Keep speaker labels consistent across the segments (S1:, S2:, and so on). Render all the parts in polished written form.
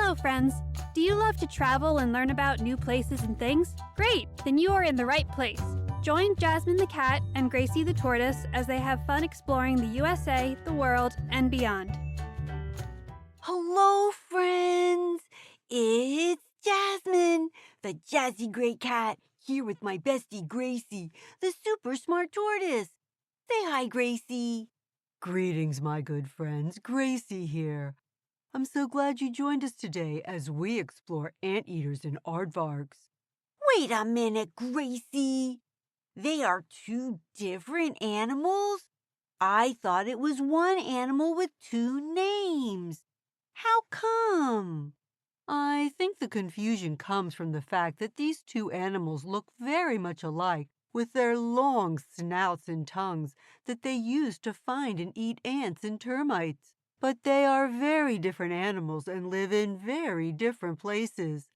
S1: Hello, friends! Do you love to travel and learn about new places and things? Great! Then you are in the right place. Join Jasmine the cat and Gracie the tortoise as they have fun exploring the USA, the world, and beyond.
S2: Hello, friends! It's Jasmine, the jazzy gray cat, here with my bestie Gracie, the super smart tortoise. Say hi, Gracie.
S3: Greetings, my good friends. Gracie here. I'm so glad you joined us today as we explore anteaters and aardvarks.
S2: Wait a minute, Gracie. They are two different animals? I thought it was one animal with two names. How come?
S3: I think the confusion comes from the fact that these two animals look very much alike, with their long snouts and tongues that they use to find and eat ants and termites. But they are very different animals and live in very different places.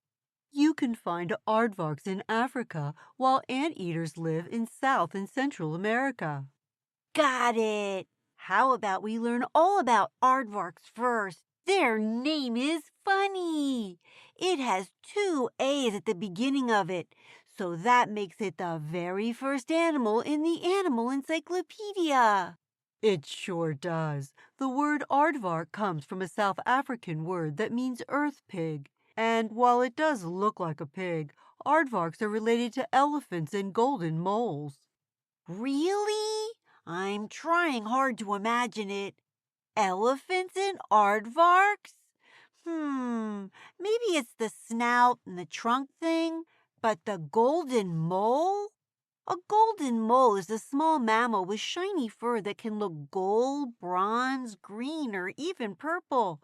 S3: You can find aardvarks in Africa, while anteaters live in South and Central America.
S2: Got it. How about we learn all about aardvarks first? Their name is funny. It has two A's at the beginning of it, so that makes it the very first animal in the animal encyclopedia.
S3: It sure does. The word aardvark comes from a South African word that means earth pig. And while it does look like a pig, aardvarks are related to elephants and golden moles.
S2: Really? I'm trying hard to imagine it. Elephants and aardvarks? Maybe it's the snout and the trunk thing, but the golden mole? A golden mole is a small mammal with shiny fur that can look gold, bronze, green, or even purple.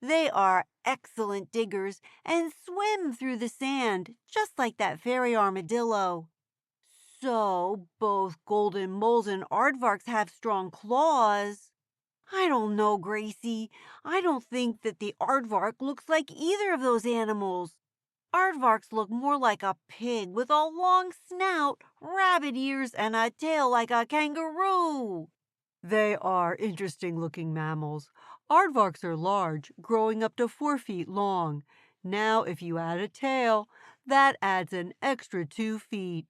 S2: They are excellent diggers and swim through the sand, just like that fairy armadillo. So, both golden moles and aardvarks have strong claws. I don't know, Gracie. I don't think that the aardvark looks like either of those animals. Aardvarks look more like a pig with a long snout, rabbit ears, and a tail like a kangaroo.
S3: They are interesting-looking mammals. Aardvarks are large, growing up to 4 feet long. Now, if you add a tail, that adds an extra 2 feet.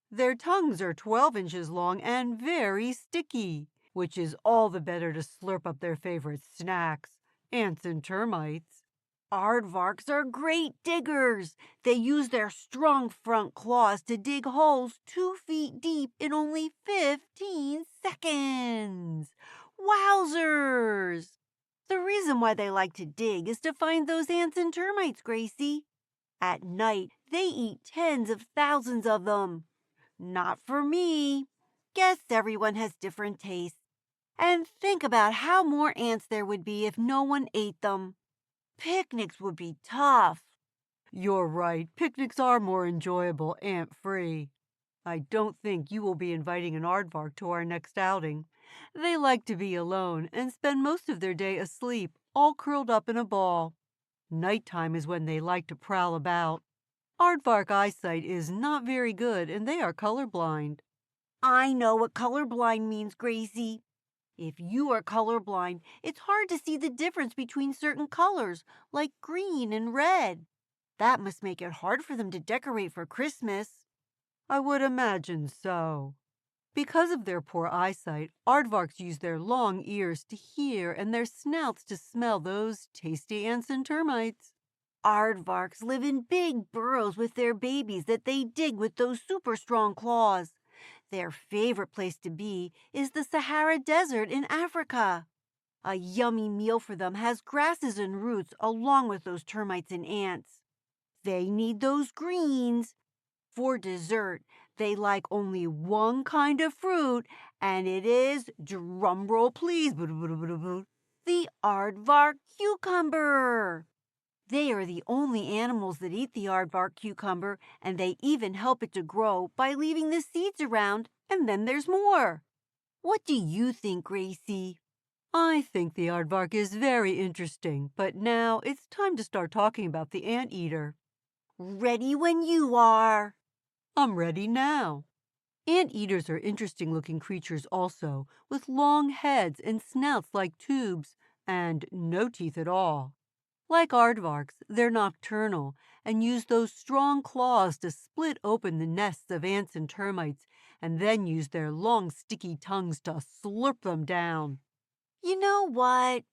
S3: Their tongues are 12 inches long and very sticky, which is all the better to slurp up their favorite snacks, ants and termites.
S2: Aardvarks are great diggers. They use their strong front claws to dig holes 2 feet deep in only 15 seconds. Wowzers! The reason why they like to dig is to find those ants and termites, Gracie. At night, they eat tens of thousands of them. Not for me. Guess everyone has different tastes. And think about how more ants there would be if no one ate them. Picnics would be tough.
S3: You're right. Picnics are more enjoyable ant-free. I don't think you will be inviting an aardvark to our next outing. They like to be alone and spend most of their day asleep, all curled up in a ball. Nighttime is when they like to prowl about. Aardvark eyesight is not very good and they are colorblind.
S2: I know what colorblind means, Gracie. If you are colorblind, it's hard to see the difference between certain colors, like green and red. That must make it hard for them to decorate for Christmas.
S3: I would imagine so. Because of their poor eyesight, aardvarks use their long ears to hear and their snouts to smell those tasty ants and termites.
S2: Aardvarks live in big burrows with their babies that they dig with those super strong claws. Their favorite place to be is the Sahara Desert in Africa. A yummy meal for them has grasses and roots along with those termites and ants. They need those greens. For dessert, they like only one kind of fruit, and it is, drumroll please, the aardvark cucumber. They are the only animals that eat the aardvark cucumber, and they even help it to grow by leaving the seeds around, and then there's more. What do you think, Gracie?
S3: I think the aardvark is very interesting, but now it's time to start talking about the anteater.
S2: Ready when you are.
S3: I'm ready now. Anteaters are interesting-looking creatures also, with long heads and snouts like tubes, and no teeth at all. Like aardvarks, they're nocturnal and use those strong claws to split open the nests of ants and termites and then use their long sticky tongues to slurp them down.
S2: You know what?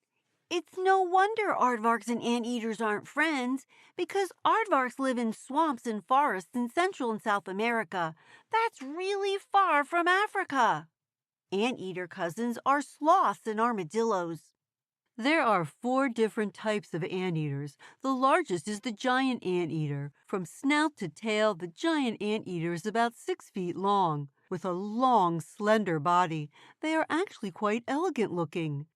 S2: It's no wonder aardvarks and anteaters aren't friends, because aardvarks live in swamps and forests in Central and South America. That's really far from Africa. Anteater cousins are sloths and armadillos.
S3: There are 4 different types of anteaters. The largest is the giant anteater. From snout to tail, the giant anteater is about 6 feet long. With a long, slender body, they are actually quite elegant looking.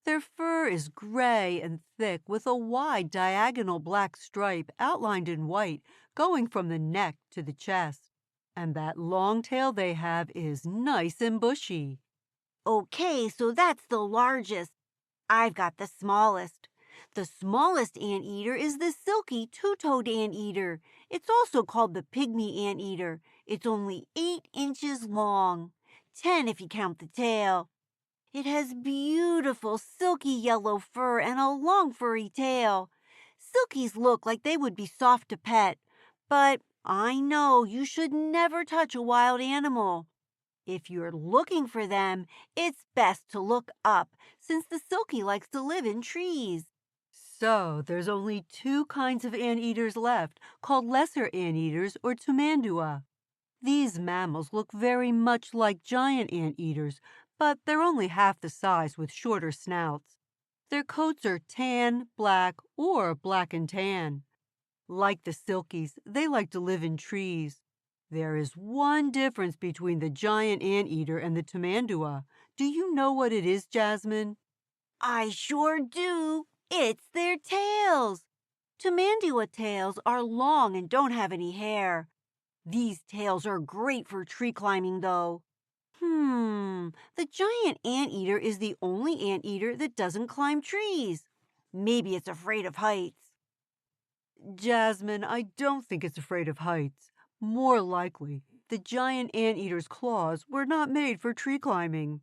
S3: Their fur is gray and thick with a wide diagonal black stripe outlined in white going from the neck to the chest. And that long tail they have is nice and bushy.
S2: Okay, so that's the largest. I've got the smallest. The smallest anteater is the silky two-toed anteater. It's also called the pygmy anteater. It's only 8 inches long, 10 if you count the tail. It has beautiful silky yellow fur and a long furry tail. Silkies look like they would be soft to pet, but I know you should never touch a wild animal. If you're looking for them, it's best to look up, since the silkie likes to live in trees.
S3: So there's only 2 kinds of anteaters left, called lesser anteaters or tumandua. These mammals look very much like giant anteaters, but they're only half the size with shorter snouts. Their coats are tan, black, or black and tan. Like the silkies, they like to live in trees. There is one difference between the giant anteater and the tumandua. Do you know what it is, Jasmine?
S2: I sure do. It's their tails. Tumandua tails are long and don't have any hair. These tails are great for tree climbing, though. The giant anteater is the only anteater that doesn't climb trees. Maybe it's afraid of heights.
S3: Jasmine, I don't think it's afraid of heights. More likely, the giant anteater's claws were not made for tree climbing.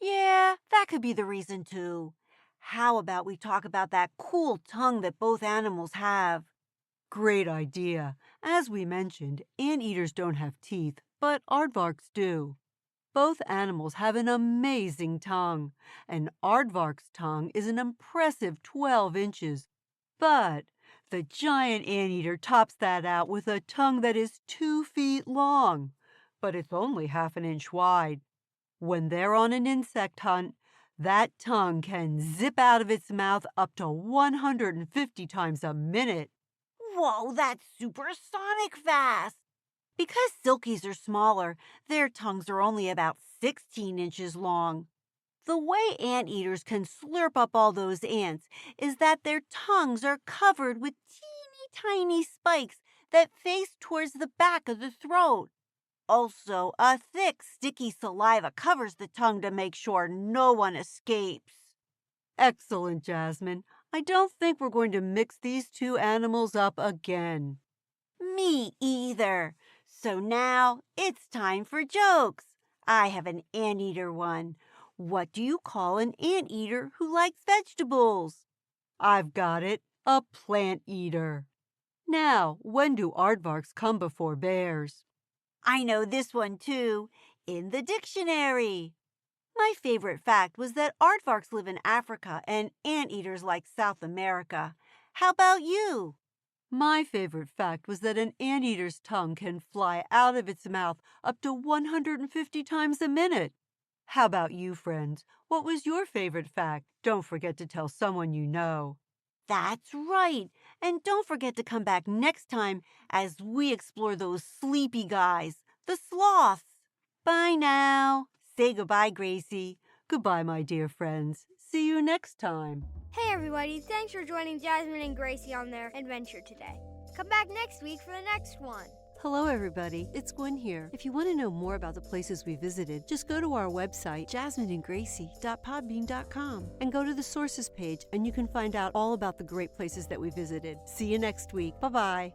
S2: Yeah, that could be the reason, too. How about we talk about that cool tongue that both animals have?
S3: Great idea. As we mentioned, anteaters don't have teeth, but aardvarks do. Both animals have an amazing tongue. An aardvark's tongue is an impressive 12 inches, but the giant anteater tops that out with a tongue that is 2 feet long, but it's only half an inch wide. When they're on an insect hunt, that tongue can zip out of its mouth up to 150 times a minute.
S2: Whoa, that's supersonic fast! Because silkies are smaller, their tongues are only about 16 inches long. The way anteaters can slurp up all those ants is that their tongues are covered with teeny tiny spikes that face towards the back of the throat. Also, a thick, sticky saliva covers the tongue to make sure no one escapes.
S3: Excellent, Jasmine. I don't think we're going to mix these 2 animals up again.
S2: Me either. So now it's time for jokes. I have an anteater one. What do you call an anteater who likes vegetables?
S3: I've got it, a plant eater. Now, when do aardvarks come before bears?
S2: I know this one too, in the dictionary. My favorite fact was that aardvarks live in Africa and anteaters like South America. How about you?
S3: My favorite fact was that an anteater's tongue can fly out of its mouth up to 150 times a minute. How about you, friends? What was your favorite fact? Don't forget to tell someone you know.
S2: That's right. And don't forget to come back next time as we explore those sleepy guys, the sloths. Bye now. Say goodbye, Gracie.
S3: Goodbye, my dear friends. See you next time.
S4: Hey everybody, thanks for joining Jasmine and Gracie on their adventure today. Come back next week for the next one.
S3: Hello, everybody. It's Gwen here. If you want to know more about the places we visited, just go to our website, jasmineandgracie.podbean.com, and go to the sources page, and you can find out all about the great places that we visited. See you next week. Bye-bye.